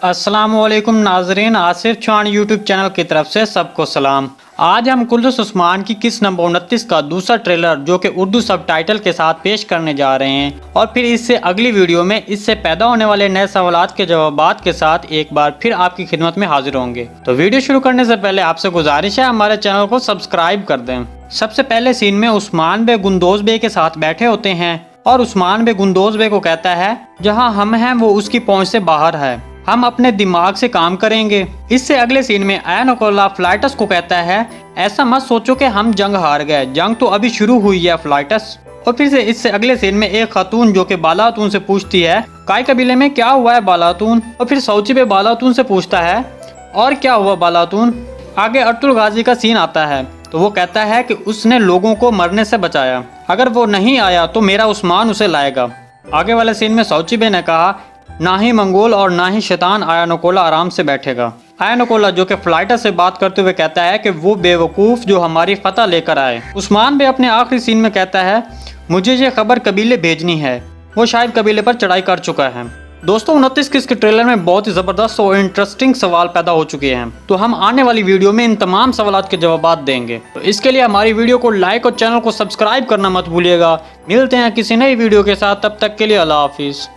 अस्सलामुअलैकुम नाजरीन, Asif Chauhan YouTube channel की तरफ से सबको सलाम। आज हम कुल्लूस उस्मान की किस्त नंबर 29 का दूसरा ट्रेलर जो कि उर्दू सब टाइटल के साथ पेश करने जा रहे हैं और फिर इससे अगली वीडियो में इससे पैदा होने वाले नए सवालात के जवाबात के साथ एक बार फिर आपकी खिदमत में हाजिर होंगे। तो वीडियो शुरू करने से पहले आपसे गुजारिश है हमारे चैनल को सब्सक्राइब कर दें। सबसे पहले सीन में उस्मान बे गुंदोज बे के साथ बैठे होते हैं और उस्मान बे गुंदोज बे को कहता है जहाँ हम हैं वो उसकी पहुँच से बाहर है, हम अपने दिमाग से काम करेंगे। इससे अगले सीन में आयनोकोला फ्लाइटस को कहता है ऐसा मत सोचो कि हम जंग हार गए, जंग तो अभी शुरू हुई है फ्लाइटस। और फिर से इससे अगले सीन में एक खातून जो कि बालातून से पूछती है काय कबीले में क्या हुआ है बालातून। और फिर सऊची बे बालातून से पूछता है और क्या हुआ बालातून। आगे अर्तुल गाजी का सीन आता है तो वो कहता है कि उसने लोगों को मरने से बचाया, अगर वो नहीं आया तो मेरा उस्मान उसे लाएगा। आगे वाले सीन में सऊची बे ने कहा ना ही मंगोल और ना ही शैतान आयनोकोला आराम से बैठेगा। आयनोकोला जो कि फ्लाइटर से बात करते हुए कहता है कि वो बेवकूफ़ जो हमारी फतह लेकर आए। उस्मान बे अपने आखिरी सीन में कहता है मुझे ये खबर कबीले भेजनी है, वो शायद कबीले पर चढ़ाई कर चुका है। दोस्तों 29 किस्त के ट्रेलर में बहुत ही ज़बरदस्त और इंटरेस्टिंग सवाल पैदा हो चुके हैं, तो हम आने वाली वीडियो में इन तमाम सवालात के जवाब देंगे। तो इसके लिए हमारी वीडियो को लाइक और चैनल को सब्सक्राइब करना मत भूलिएगा। मिलते हैं किसी नई वीडियो के साथ, तब तक के लिए अल्लाह हाफिज़।